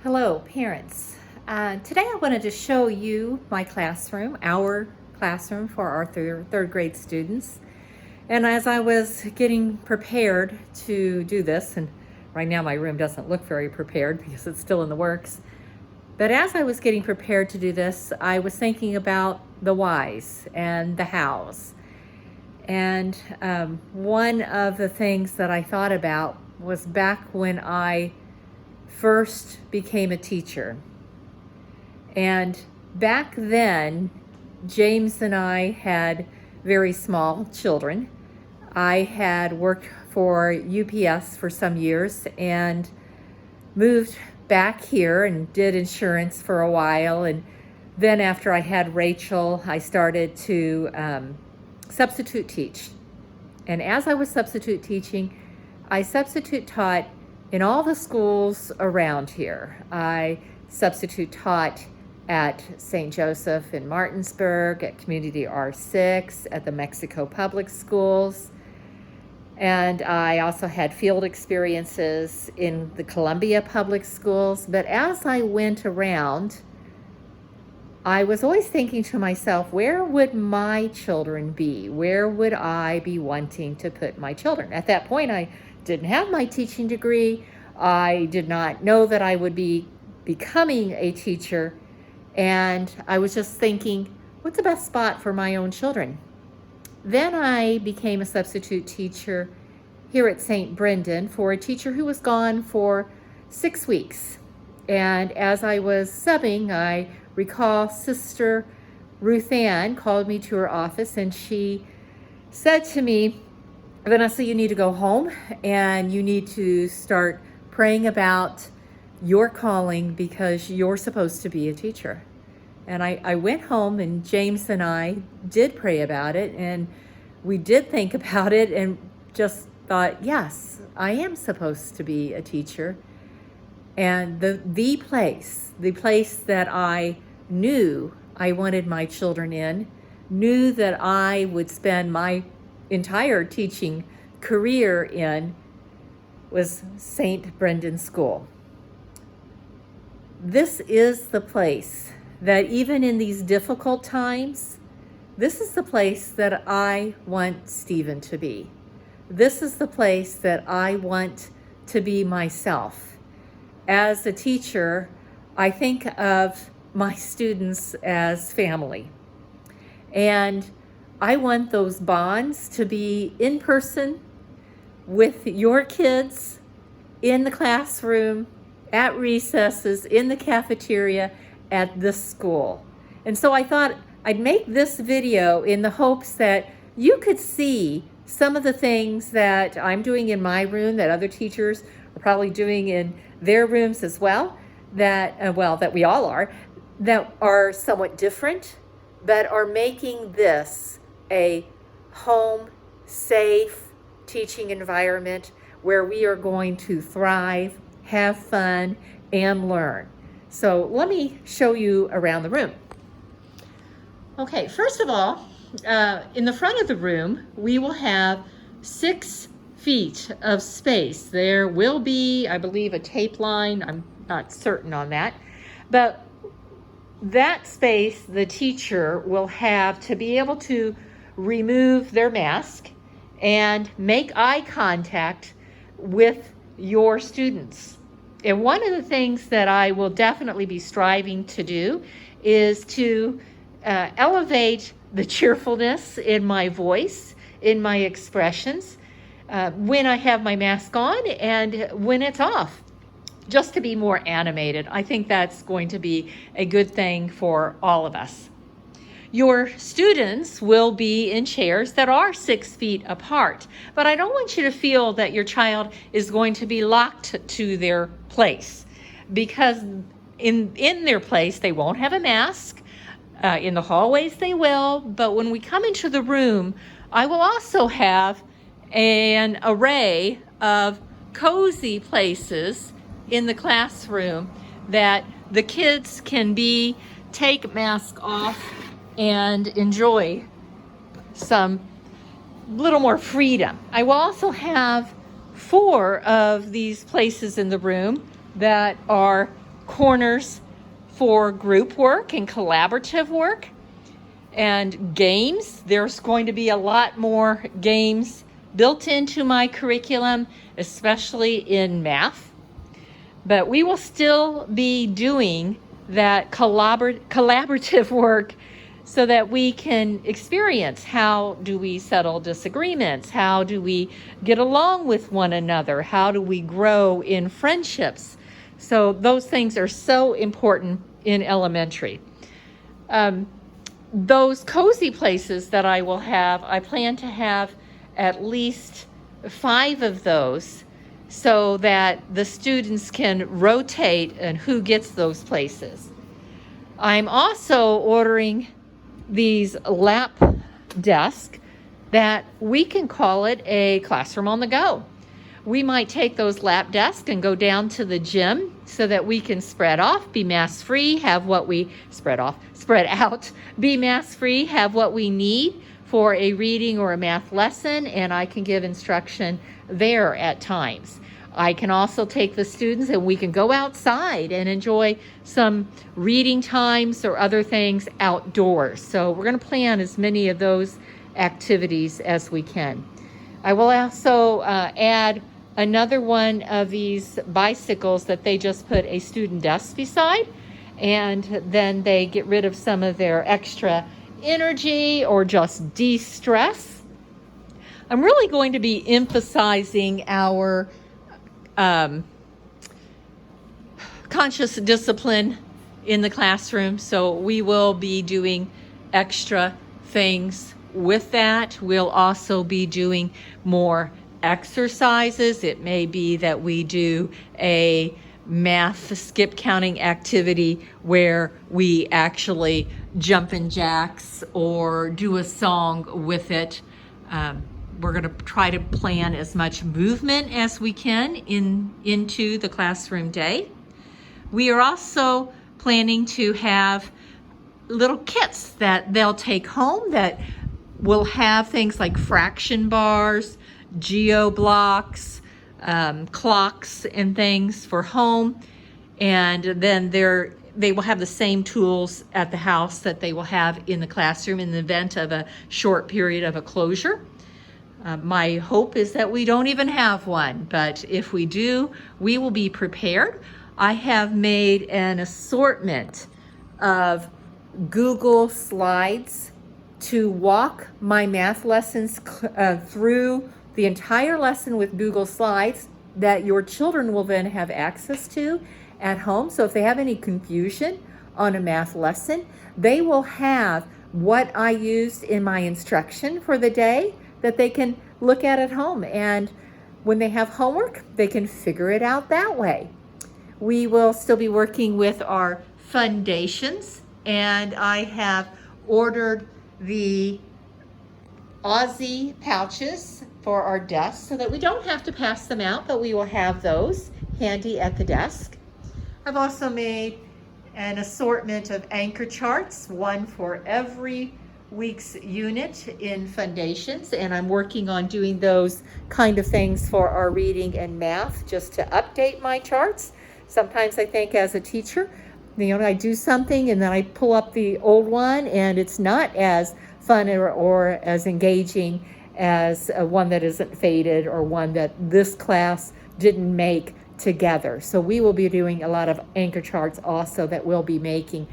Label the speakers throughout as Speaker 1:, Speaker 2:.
Speaker 1: Hello, parents. Today I wanted to show you my classroom, our classroom for our third grade students. And as I was getting prepared to do this, and right now my room doesn't look very prepared because it's still in the works, but as I was getting prepared to do this, I was thinking about the whys and the hows. And one of the things that I thought about was back when I first became a teacher. And back then, James and I had very small children. I had worked for UPS for some years and moved back here and did insurance for a while. And then after I had Rachel, I started to substitute teach. And as I was substitute teaching, I substitute taught in all the schools around here. I substitute taught at St. Joseph in Martinsburg, at Community R6, at the Mexico Public Schools. And I also had field experiences in the Columbia Public Schools. But as I went around, I was always thinking to myself, where would my children be? Where would I be wanting to put my children? At that point, I didn't have my teaching degree. I did not know that I would be becoming a teacher. And I was just thinking, what's the best spot for my own children? Then I became a substitute teacher here at St. Brendan for a teacher who was gone for 6 weeks. And as I was subbing, I recall Sister Ruth Ann called me to her office and she said to me, Vanessa, you need to go home and you need to start praying about your calling because you're supposed to be a teacher. And I went home and James and I did pray about it and we did think about it and just thought, yes, I am supposed to be a teacher. And the place that I knew I wanted my children in, knew that I would spend my entire teaching career in, was St. Brendan School. This is the place that even in these difficult times, this is the place that I want Stephen to be. This is the place that I want to be myself. As a teacher, I think of my students as family. And I want those bonds to be in person with your kids, in the classroom, at recesses, in the cafeteria, at this school. And so I thought I'd make this video in the hopes that you could see some of the things that I'm doing in my room that other teachers are probably doing in their rooms as well, that we all are, that are somewhat different, but are making this a home, safe teaching environment where we are going to thrive, have fun, and learn. So let me show you around the room. Okay, first of all, in the front of the room, we will have 6 feet of space. There will be, I believe, a tape line. I'm not certain on that. But that space the teacher will have to be able to remove their mask and make eye contact with your students. And one of the things that I will definitely be striving to do is to elevate the cheerfulness in my voice, in my expressions, when I have my mask on and when it's off, just to be more animated. I think that's going to be a good thing for all of us. Your students will be in chairs that are 6 feet apart, but I don't want you to feel that your child is going to be locked to their place, because in their place they won't have a mask. In the hallways they will, but when we come into the room, I will also have an array of cozy places in the classroom that the kids can take mask off and enjoy some little more freedom. I will also have 4 of these places in the room that are corners for group work and collaborative work and games. There's going to be a lot more games built into my curriculum, especially in math. But we will still be doing that collaborative work so that we can experience how do we settle disagreements, how do we get along with one another, how do we grow in friendships. So those things are so important in elementary. Those cozy places that I will have, I plan to have at least 5 of those so that the students can rotate and who gets those places. I'm also ordering these lap desks that we can call it a classroom on the go. We might take those lap desks and go down to the gym so that we can spread off, be mask free, have what we spread out, be mask free, have what we need for a reading or a math lesson, and I can give instruction there at times. I can also take the students and we can go outside and enjoy some reading times or other things outdoors. So we're going to plan as many of those activities as we can. I will also add another one of these bicycles that they just put a student desk beside, and then they get rid of some of their extra energy or just de-stress. I'm really going to be emphasizing our conscious discipline in the classroom. So we will be doing extra things with that. We'll also be doing more exercises. It may be that we do a math skip counting activity where we actually jump in jacks or do a song with it. We're going to try to plan as much movement as we can into the classroom day. We are also planning to have little kits that they'll take home that will have things like fraction bars, geo blocks, clocks and things for home. And then they will have the same tools at the house that they will have in the classroom in the event of a short period of a closure. My hope is that we don't even have one, but if we do, we will be prepared. I have made an assortment of Google Slides to walk my math lessons through the entire lesson with Google Slides that your children will then have access to at home. So if they have any confusion on a math lesson, they will have what I used in my instruction for the day that they can look at home. And when they have homework, they can figure it out that way. We will still be working with our foundations, and I have ordered the Aussie pouches for our desks so that we don't have to pass them out, but we will have those handy at the desk. I've also made an assortment of anchor charts, one for every week's unit in foundations, and I'm working on doing those kind of things for our reading and math just to update my charts. Sometimes I think as a teacher, I do something and then I pull up the old one and it's not as fun or as engaging as one that isn't faded or one that this class didn't make together. So we will be doing a lot of anchor charts also that we'll be making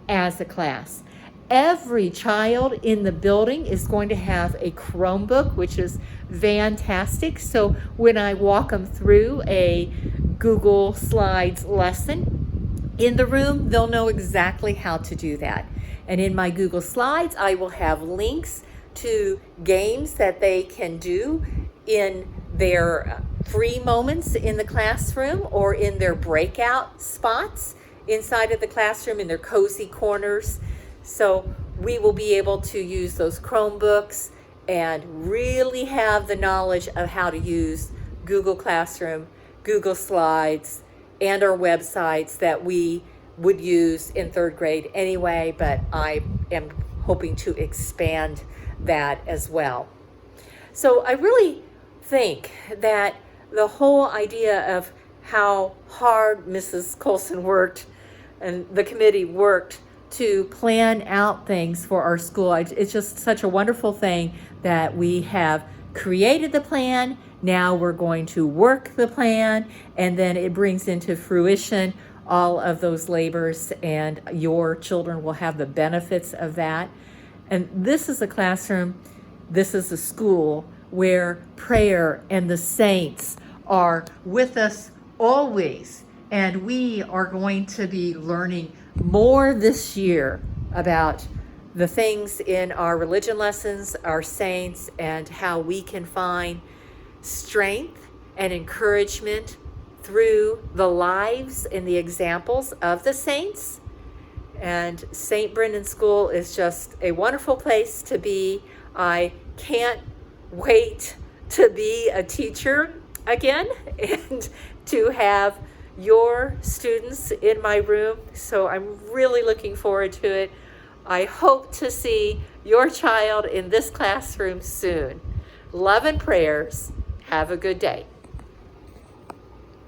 Speaker 1: as a class. Every child in the building is going to have a Chromebook, which is fantastic. So when I walk them through a Google Slides lesson in the room, they'll know exactly how to do that. And in my Google Slides, I will have links to games that they can do in their free moments in the classroom or in their breakout spots inside of the classroom in their cozy corners. So we will be able to use those Chromebooks and really have the knowledge of how to use Google Classroom, Google Slides, and our websites that we would use in third grade anyway, but I am hoping to expand that as well. So I really think that the whole idea of how hard Mrs. Colson worked and the committee worked to plan out things for our school. It's just such a wonderful thing that we have created the plan. Now we're going to work the plan, and then it brings into fruition all of those labors, and your children will have the benefits of that. And this is a classroom, this is a school where prayer and the saints are with us always. And we are going to be learning more this year about the things in our religion lessons, our saints, and how we can find strength and encouragement through the lives and the examples of the saints. And St. Brendan School is just a wonderful place to be. I can't wait to be a teacher again and to have your students in my room. So I'm really looking forward to it. I hope to see your child in this classroom soon. Love and prayers. Have a good day.